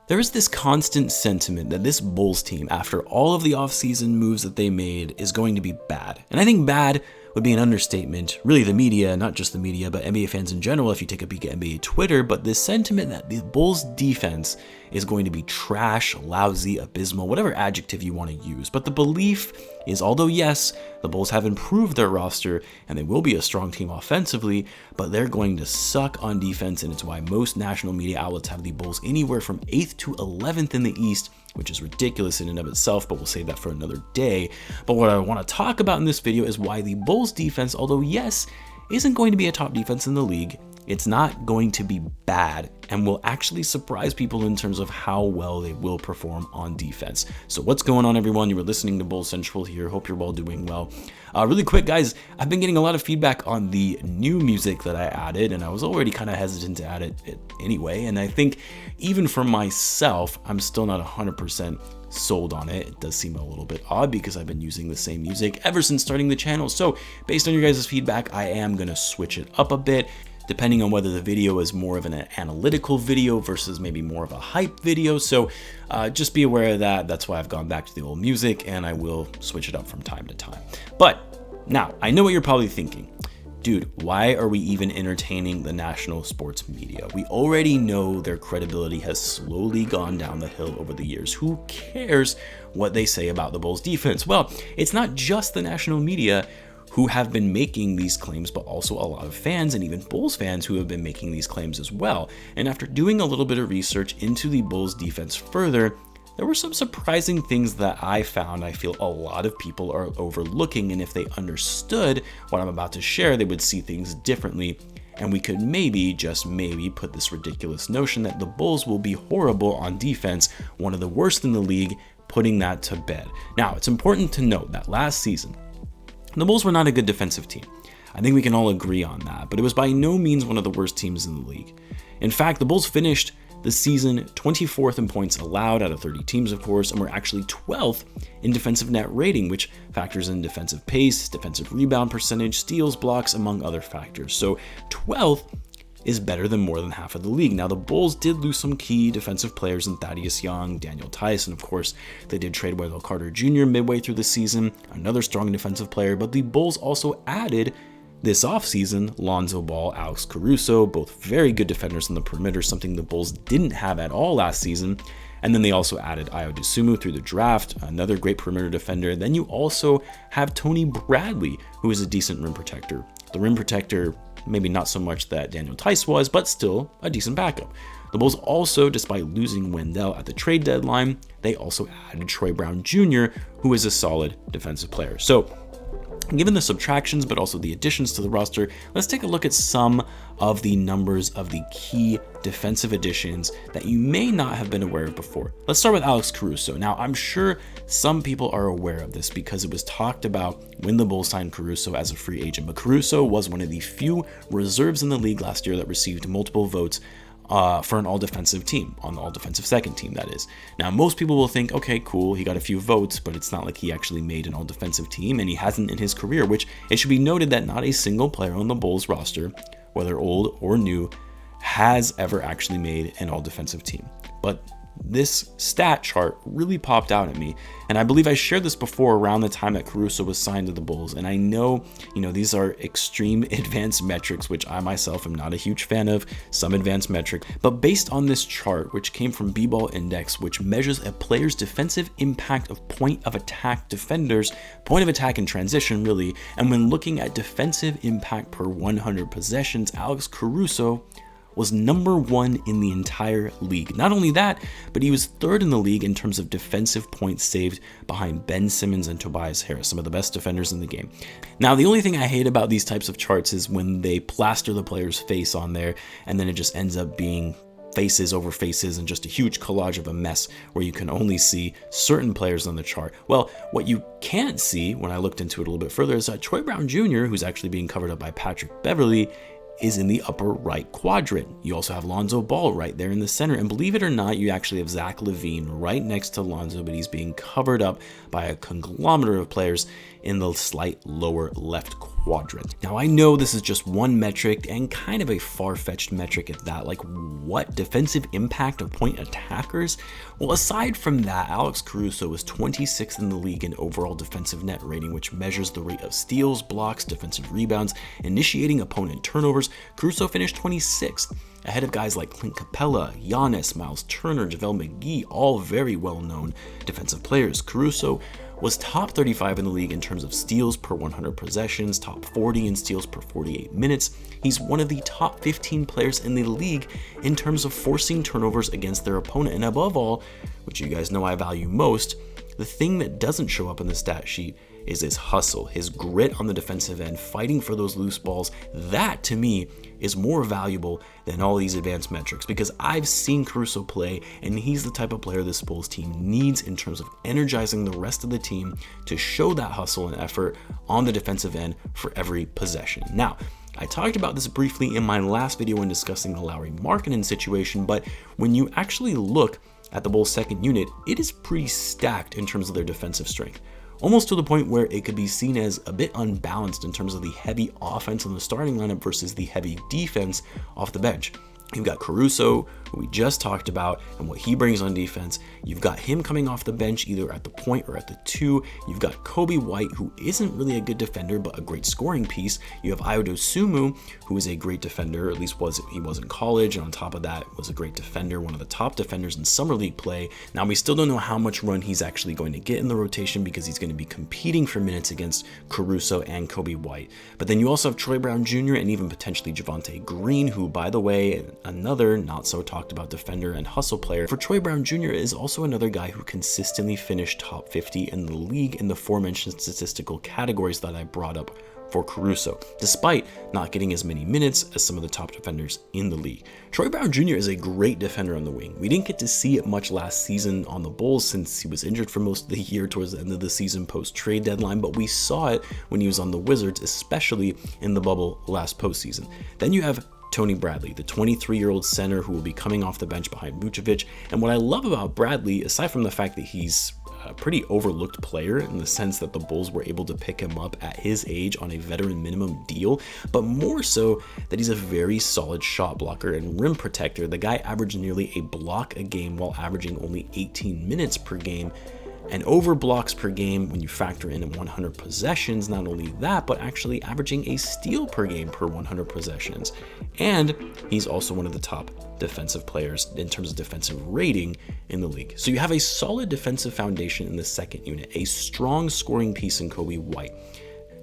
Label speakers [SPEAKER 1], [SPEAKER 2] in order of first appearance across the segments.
[SPEAKER 1] There is this constant sentiment that this Bulls team, after all of the offseason moves that they made, is going to be bad. And I think bad would be an understatement. Really, the media, not just the media, but NBA fans in general, if you take a peek at NBA Twitter, but this sentiment that the Bulls defense is going to be trash, lousy, abysmal, whatever adjective you want to use. But the belief is, although yes, the Bulls have improved their roster and they will be a strong team offensively, but they're going to suck on defense, and it's why most national media outlets have the Bulls anywhere from 8th to 11th in the East, which is ridiculous in and of itself, but we'll save that for another day. But what I want to talk about in this video is why the Bulls defense, although yes, isn't going to be a top defense in the league, it's not going to be bad and will actually surprise people in terms of how well they will perform on defense. So what's going on, everyone? You were listening to Bulls Central here. Hope you're all doing well. Really quick, guys, I've been getting a lot of feedback on the new music that I added, and I was already kind of hesitant to add it anyway. And I think even for myself, I'm still not 100% sold on it. It does seem a little bit odd because I've been using the same music ever since starting the channel. So based on your guys' feedback, I am going to switch it up a bit, depending on whether the video is more of an analytical video versus maybe more of a hype video. So just be aware of that. That's why I've gone back to the old music, and I will switch it up from time to time. But now, I know what you're probably thinking. Dude, why are we even entertaining the national sports media? We already know their credibility has slowly gone down the hill over the years. Who cares what they say about the Bulls defense? Well, it's not just the national media who have been making these claims, but also a lot of fans and even Bulls fans who have been making these claims as well. And after doing a little bit of research into the Bulls defense further, there were some surprising things that I found I feel a lot of people are overlooking, and if they understood what I'm about to share, they would see things differently, and we could maybe, just maybe, put this ridiculous notion that the Bulls will be horrible on defense, one of the worst in the league, putting that to bed. Now, it's important to note that last season, the Bulls were not a good defensive team. I think we can all agree on that, but it was by no means one of the worst teams in the league. In fact, the Bulls finished the season 24th in points allowed out of 30 teams, of course, and were actually 12th in defensive net rating, which factors in defensive pace, defensive rebound percentage, steals, blocks, among other factors. So 12th is better than more than half of the league. Now, the Bulls did lose some key defensive players in Thaddeus Young, Daniel Tice, and of course, they did trade Wendell Carter Jr. midway through the season, another strong defensive player, but the Bulls also added this offseason Lonzo Ball, Alex Caruso, both very good defenders on the perimeter, something the Bulls didn't have at all last season. And then they also added Ayo Dosunmu through the draft, another great perimeter defender. Then you also have Tony Bradley, who is a decent rim protector. The rim protector, maybe not so much that Daniel Tice was, but still a decent backup. The Bulls also, despite losing Wendell at the trade deadline, they also added Troy Brown Jr., who is a solid defensive player. So, given the subtractions, but also the additions to the roster, let's take a look at some of the numbers of the key defensive additions that you may not have been aware of before. Let's start with Alex Caruso. Now, I'm sure some people are aware of this because it was talked about when the Bulls signed Caruso as a free agent, but Caruso was one of the few reserves in the league last year that received multiple votes for an all-defensive team, on the all-defensive second team, that is. Now, most people will think, okay, cool, he got a few votes, but it's not like he actually made an all-defensive team, and he hasn't in his career, which it should be noted that not a single player on the Bulls roster, whether old or new, has ever actually made an all-defensive team. But this stat chart really popped out at me, and I believe I shared this before around the time that Caruso was signed to the Bulls. And I know, these are extreme advanced metrics, which I myself am not a huge fan of, some advanced metric, but based on this chart, which came from B-Ball Index, which measures a player's defensive impact of point of attack defenders, point of attack in transition really, and when looking at defensive impact per 100 possessions, Alex Caruso was number 1 in the entire league. Not only that, but he was 3rd in the league in terms of defensive points saved behind Ben Simmons and Tobias Harris, some of the best defenders in the game. Now, the only thing I hate about these types of charts is when they plaster the player's face on there, and then it just ends up being faces over faces and just a huge collage of a mess where you can only see certain players on the chart. Well, what you can't see when I looked into it a little bit further is that Troy Brown Jr., who's actually being covered up by Patrick Beverley, is in the upper right quadrant. You also have Lonzo Ball right there in the center, and believe it or not, you actually have Zach Lavine right next to Lonzo, but he's being covered up by a conglomerate of players in the slight lower left quadrant. Now, I know this is just one metric and kind of a far-fetched metric at that, like what, defensive impact of point attackers? Well, aside from that, Alex Caruso was 26th in the league in overall defensive net rating, which measures the rate of steals, blocks, defensive rebounds, initiating opponent turnovers. Caruso finished 26th, ahead of guys like Clint Capella, Giannis, Miles Turner, JaVale McGee, all very well-known defensive players. Caruso was top 35 in the league in terms of steals per 100 possessions, top 40 in steals per 48 minutes. He's one of the top 15 players in the league in terms of forcing turnovers against their opponent. And above all, which you guys know I value most, the thing that doesn't show up in the stat sheet is his hustle, his grit on the defensive end, fighting for those loose balls. That, to me, is more valuable than all these advanced metrics, because I've seen Caruso play, and he's the type of player this Bulls team needs in terms of energizing the rest of the team to show that hustle and effort on the defensive end for every possession. Now, I talked about this briefly in my last video when discussing the Lauri Markkanen situation, but when you actually look at the Bulls' second unit, it is pretty stacked in terms of their defensive strength, almost to the point where it could be seen as a bit unbalanced in terms of the heavy offense on the starting lineup versus the heavy defense off the bench. You've got Caruso, who we just talked about, and what he brings on defense. You've got him coming off the bench either at the point or at the 2. You've got Coby White, who isn't really a good defender, but a great scoring piece. You have Ayo Dosunmu, who is a great defender, at least he was in college, and on top of that was a great defender, one of the top defenders in summer league play. Now, we still don't know how much run he's actually going to get in the rotation because he's going to be competing for minutes against Caruso and Coby White. But then you also have Troy Brown Jr. and even potentially Javonte Green, who, by the way, another not so talked about defender and hustle player. For Troy Brown Jr. is also another guy who consistently finished top 50 in the league in the aforementioned statistical categories that I brought up for Caruso, despite not getting as many minutes as some of the top defenders in the league. Troy Brown Jr. is a great defender on the wing. We didn't get to see it much last season on the Bulls since he was injured for most of the year towards the end of the season post-trade deadline, but we saw it when he was on the Wizards, especially in the bubble last postseason. Then you have Tony Bradley, the 23-year-old center who will be coming off the bench behind Vucevic. And what I love about Bradley, aside from the fact that he's a pretty overlooked player in the sense that the Bulls were able to pick him up at his age on a veteran minimum deal, but more so that he's a very solid shot blocker and rim protector. The guy averaged nearly a block a game while averaging only 18 minutes per game, and over blocks per game when you factor in 100 possessions. Not only that, but actually averaging a steal per game per 100 possessions. And he's also one of the top defensive players in terms of defensive rating in the league. So you have a solid defensive foundation in the second unit, a strong scoring piece in Coby White.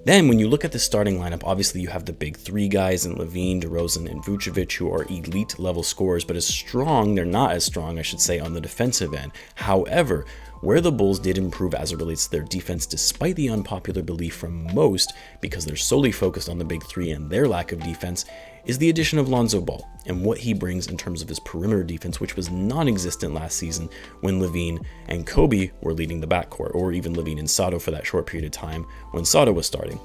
[SPEAKER 1] Then when you look at the starting lineup, obviously you have the big 3 guys in Lavine, DeRozan, and Vucevic, who are elite level scorers, but they're not as strong, I should say, on the defensive end. However, where the Bulls did improve as it relates to their defense, despite the unpopular belief from most, because they're solely focused on the big 3 and their lack of defense, is the addition of Lonzo Ball and what he brings in terms of his perimeter defense, which was non-existent last season when Lavine and Coby were leading the backcourt, or even Lavine and Sato for that short period of time when Sato was starting.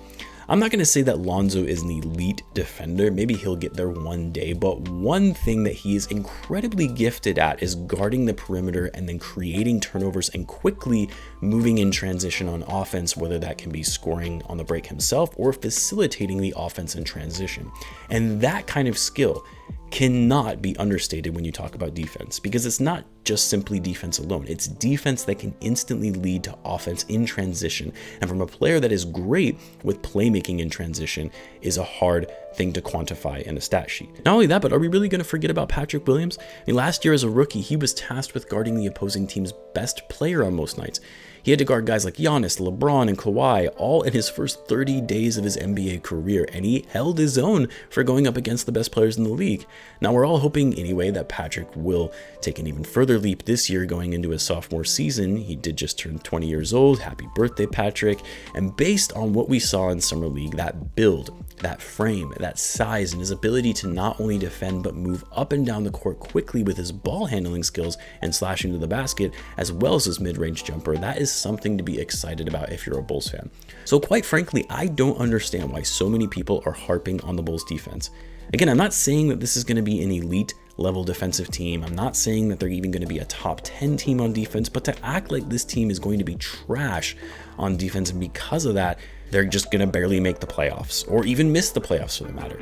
[SPEAKER 1] I'm not going to say that Lonzo is an elite defender. Maybe he'll get there one day, but one thing that he is incredibly gifted at is guarding the perimeter and then creating turnovers and quickly moving in transition on offense, whether that can be scoring on the break himself or facilitating the offense in transition. And that kind of skill cannot be understated when you talk about defense, because it's not just simply defense alone. It's defense that can instantly lead to offense in transition. And from a player that is great with playmaking in transition is a hard thing to quantify in a stat sheet. Not only that, but are we really going to forget about Patrick Williams? I mean, last year as a rookie, he was tasked with guarding the opposing team's best player on most nights. He had to guard guys like Giannis, LeBron, and Kawhi all in his first 30 days of his NBA career, and he held his own for going up against the best players in the league. Now, we're all hoping anyway that Patrick will take an even further leap this year going into his sophomore season. He did just turn 20 years old. Happy birthday, Patrick. And based on what we saw in Summer League, that build, that frame, that size, and his ability to not only defend but move up and down the court quickly with his ball handling skills and slashing to the basket, as well as his mid-range jumper, that is something to be excited about if you're a Bulls fan. So quite frankly, I don't understand why so many people are harping on the Bulls defense. Again, I'm not saying that this is going to be an elite level defensive team. I'm not saying that they're even going to be a top 10 team on defense, but to act like this team is going to be trash on defense, and because of that, they're just going to barely make the playoffs, or even miss the playoffs for that matter.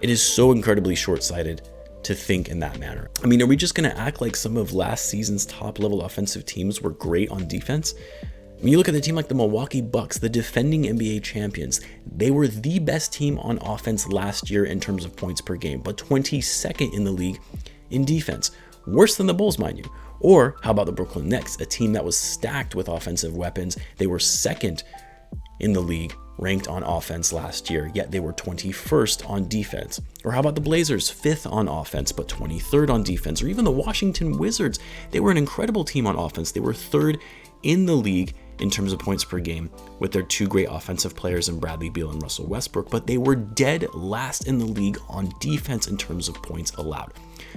[SPEAKER 1] It is so incredibly short-sighted to think in that manner. I mean, are we just going to act like some of last season's top-level offensive teams were great on defense? When you look at a team like the Milwaukee Bucks, the defending NBA champions, they were the best team on offense last year in terms of points per game, but 22nd in the league in defense. Worse than the Bulls, mind you. Or how about the Brooklyn Nets, a team that was stacked with offensive weapons? They were second in the league ranked on offense last year, yet they were 21st on defense. Or how about the Blazers, 5th on offense, but 23rd on defense? Or even the Washington Wizards, they were an incredible team on offense. They were 3rd in the league in terms of points per game with their 2 great offensive players in Bradley Beal and Russell Westbrook, but they were dead last in the league on defense in terms of points allowed.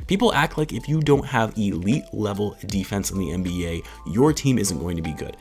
[SPEAKER 1] People act like if you don't have elite level defense in the NBA, your team isn't going to be good.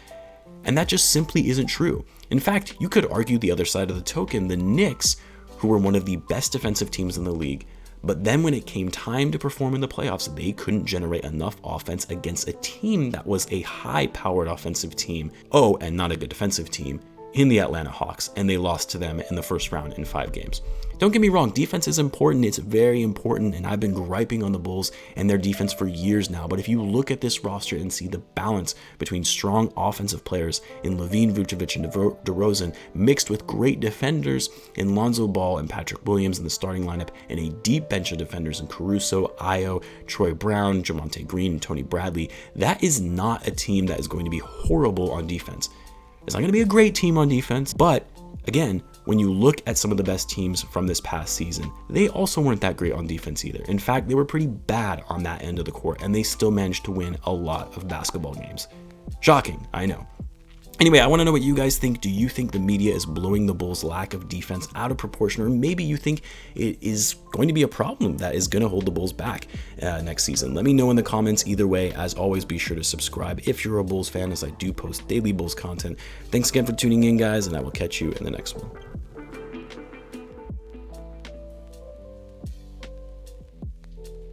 [SPEAKER 1] And that just simply isn't true. In fact, you could argue the other side of the token. The Knicks, who were one of the best defensive teams in the league, but then when it came time to perform in the playoffs, they couldn't generate enough offense against a team that was a high-powered offensive team, and not a good defensive team, in the Atlanta Hawks, and they lost to them in the first round in 5 games. Don't get me wrong, defense is important, it's very important, and I've been griping on the Bulls and their defense for years now, but if you look at this roster and see the balance between strong offensive players in Lavine, Vucevic, and DeRozan, mixed with great defenders in Lonzo Ball and Patrick Williams in the starting lineup, and a deep bench of defenders in Caruso, Ayo, Troy Brown, Javonte Green, and Tony Bradley, that is not a team that is going to be horrible on defense. It's not going to be a great team on defense, but again, when you look at some of the best teams from this past season, they also weren't that great on defense either. In fact, they were pretty bad on that end of the court, and they still managed to win a lot of basketball games. Shocking, I know. Anyway, I want to know what you guys think. Do you think the media is blowing the Bulls' lack of defense out of proportion, or maybe you think it is going to be a problem that is going to hold the Bulls back next season? Let me know in the comments. Either way, as always, be sure to subscribe if you're a Bulls fan, as I do post daily Bulls content. Thanks again for tuning in, guys, and I will catch you in the next one.